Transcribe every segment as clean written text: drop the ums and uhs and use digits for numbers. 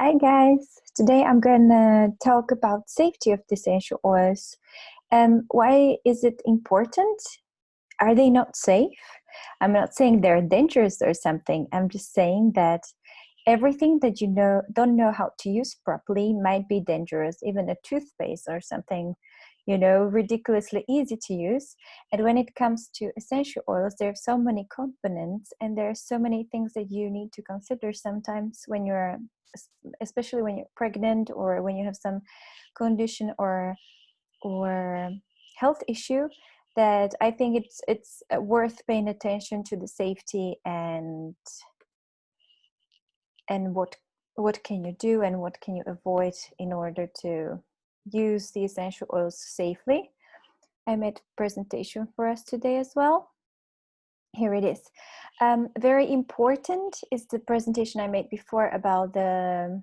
Hi guys. Today I'm gonna talk about safety of the essential oils. Why is it important? Are they not safe? I'm not saying they're dangerous or something. I'm just saying that everything that don't know how to use properly might be dangerous. Even a toothpaste or something, ridiculously easy to use. And when it comes to essential oils, there are so many components and there are so many things that you need to consider sometimes when you're, especially when you're pregnant or when you have some condition or health issue, that I think it's worth paying attention to the safety and what can you do and what can you avoid in order to use the essential oils safely. I made a presentation for us today as well. Here it is. Very important is the presentation I made before about the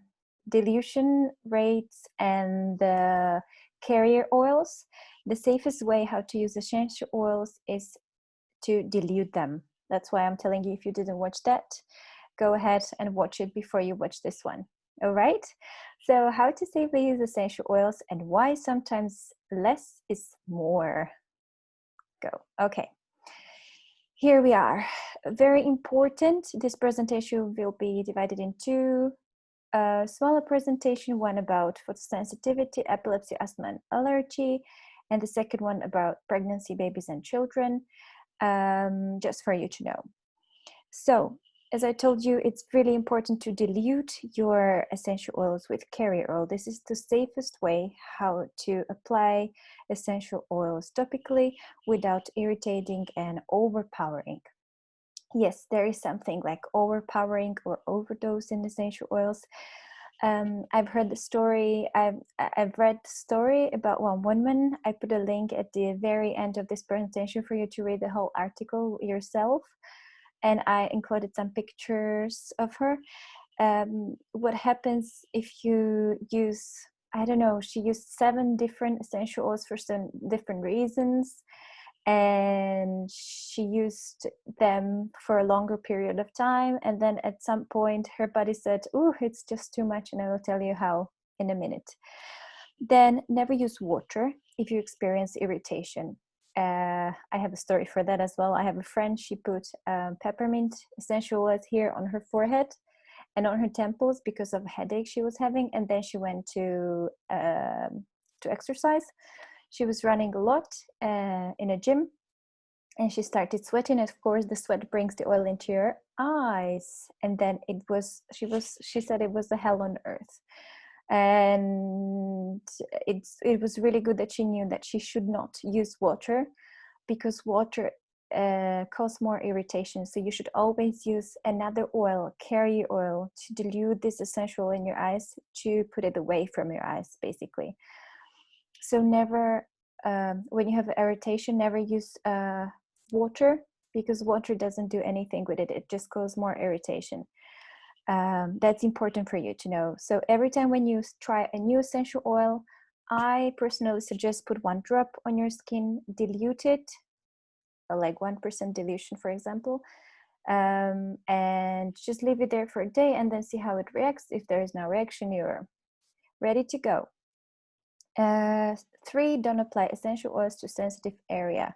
dilution rates and the carrier oils. The safest way how to use essential oils is to dilute them. That's why I'm telling you, if you didn't watch that, go ahead and watch it before you watch this one. All right. So how to safely use essential oils and why sometimes less is more. Go. Okay. Here we are. Very important. This presentation will be divided into a smaller presentation, one about photosensitivity, epilepsy, asthma, and allergy, and the second one about pregnancy, babies, and children, just for you to know. So, as I told you, it's really important to dilute your essential oils with carrier oil. This is the safest way how to apply essential oils topically without irritating and overpowering. Yes, there is something like overpowering or overdose in essential oils. I've heard the story. I've read the story about one woman. I put a link at the very end of this presentation for you to read the whole article yourself. And I included some pictures of her. What happens if you use, I don't know, she used 7 different essential oils for some different reasons, and she used them for a longer period of time, and then at some point her body said, "Oh, it's just too much," and I will tell you how in a minute. Then never use water if you experience irritation. I have a story for that as well. I have a friend, she put peppermint essential oils here on her forehead and on her temples because of a headache she was having, and then she went to exercise. She was running a lot in a gym, and she started sweating. Of course, the sweat brings the oil into your eyes, and then she said it was a hell on earth. And it was really good that she knew that she should not use water, because water cause more irritation. So you should always use another oil, carrier oil, to dilute this essential in your eyes, to put it away from your eyes, basically. So never, when you have irritation, never use water, because water doesn't do anything with it. It just causes more irritation. That's important for you to know. So every time when you try a new essential oil, I personally suggest put 1 drop on your skin, dilute it, like 1% dilution, for example, and just leave it there for a day and then see how it reacts. If there is no reaction, you're ready to go. 3, don't apply essential oils to sensitive area.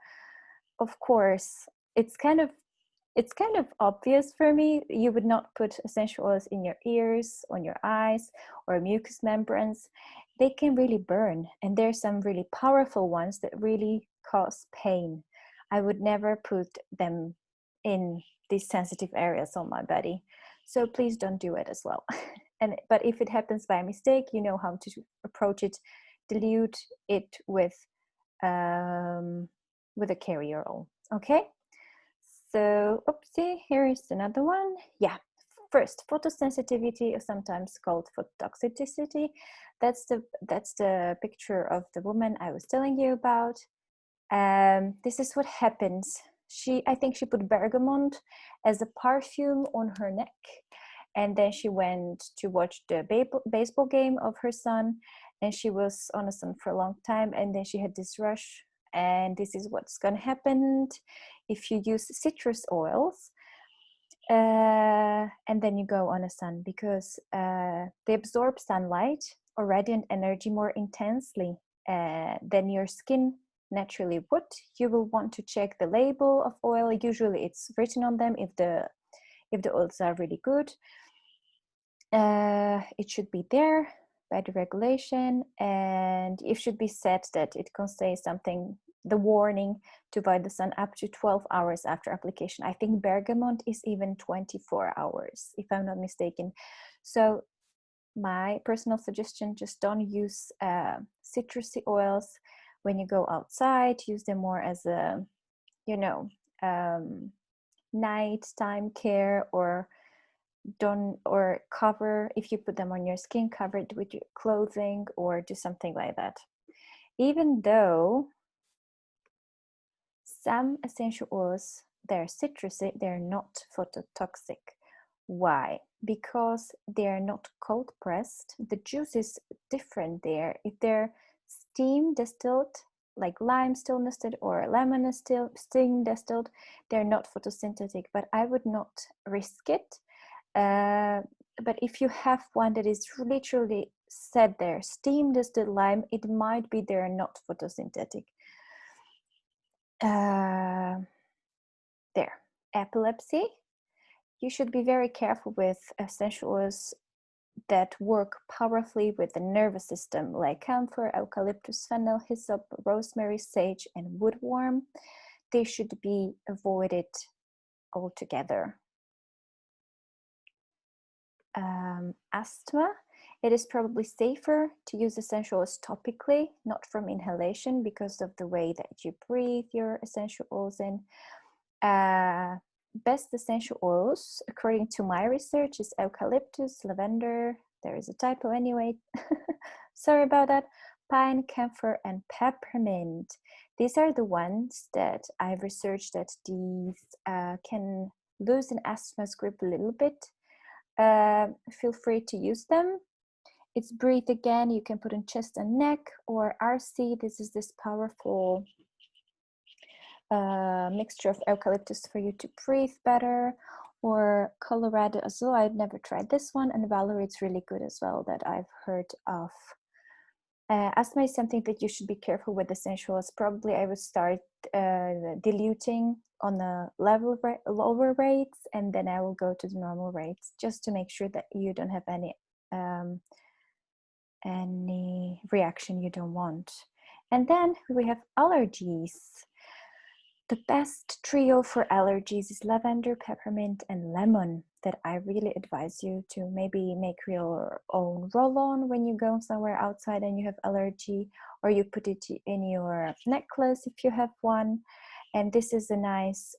Of course, it's kind of obvious for me. You would not put essential oils in your ears, on your eyes, or mucous membranes. They can really burn, and there's some really powerful ones that really cause pain. I would never put them in these sensitive areas on my body. So please don't do it as well. But if it happens by mistake, you know how to approach it. Dilute it with a carrier oil. Okay. So, oopsie, here is another one. Yeah, first, photosensitivity, or sometimes called phototoxicity. That's the picture of the woman I was telling you about. This is what happens. I think she put bergamot as a perfume on her neck, and then she went to watch the baseball game of her son, and she was on the sun for a long time, and then she had this rush. And this is what's going to happen if you use citrus oils. And then you go on a sun, because they absorb sunlight or radiant energy more intensely than your skin naturally would. You will want to check the label of oil. Usually it's written on them if the oils are really good. It should be there by the regulation, and it should be said that it contains something, the warning to avoid the sun up to 12 hours after application. I think bergamot is even 24 hours, if I'm not mistaken. So my personal suggestion, just don't use citrusy oils when you go outside. Use them more as a, nighttime care, or cover, if you put them on your skin, cover it with your clothing or do something like that. Even though some essential oils, they're citrusy, they're not phototoxic. Why? Because they're not cold pressed. The juice is different there. If they're steam distilled, like lime still distilled or lemon is still steam distilled, they're not photosynthetic, but I would not risk it. But if you have one that is literally said there, steam distilled lime, it might be they're not photosynthetic. There, epilepsy. You should be very careful with essential oils that work powerfully with the nervous system, like camphor, eucalyptus, fennel, hyssop, rosemary, sage, and woodworm. They should be avoided altogether. Asthma. It is probably safer to use essential oils topically, not from inhalation, because of the way that you breathe your essential oils in. Best essential oils, according to my research, is eucalyptus, lavender. There is a typo anyway. Sorry about that. Pine, camphor, and peppermint. These are the ones that I've researched that these can loosen asthma's grip a little bit. Feel free to use them. It's breathe again. You can put in chest and neck, or RC. This is this powerful mixture of eucalyptus for you to breathe better. Or Colorado Azul. I've never tried this one, and Valerie, it's really good as well, that I've heard of. Asthma is something that you should be careful with essentials. Probably I would start diluting on the lower rates, and then I will go to the normal rates, just to make sure that you don't have any reaction you don't want. And then we have allergies. The best trio for allergies is lavender, peppermint, and lemon, that I really advise you to maybe make your own roll-on when you go somewhere outside and you have allergy, or you put it in your necklace if you have one. And this is a nice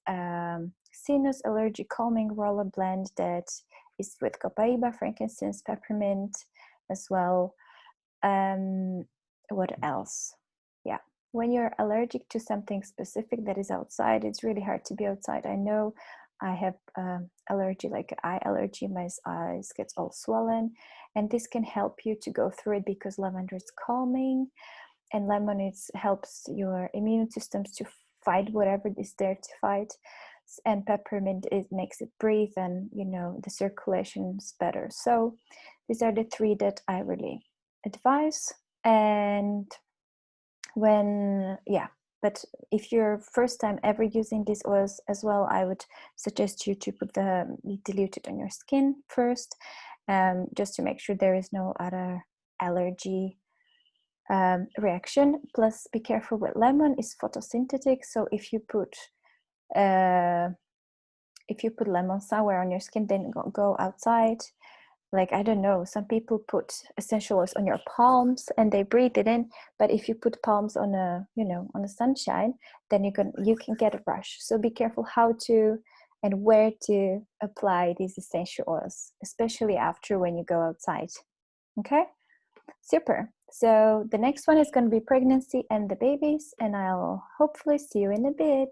sinus allergy calming roller blend that is with copaiba, frankincense, peppermint as well. What else? Yeah. When you're allergic to something specific that is outside, it's really hard to be outside. I know I have allergy, like eye allergy. My eyes gets all swollen, and this can help you to go through it, because lavender is calming, and lemon helps your immune systems to fight whatever is there to fight, and peppermint, it makes it breathe, and the circulation is better. So these are the three that I really advise. And but if you're first time ever using these oils as well, I would suggest you to dilute it on your skin first, just to make sure there is no other allergy reaction. Plus, be careful with lemon, is photosynthetic, so if you put lemon somewhere on your skin, then go outside. Like, I don't know, some people put essential oils on your palms and they breathe it in, but if you put palms on on the sunshine, then you can get a rash. So be careful how to and where to apply these essential oils, especially after when you go outside. Okay, super. So the next one is going to be pregnancy and the babies, and I'll hopefully see you in a bit.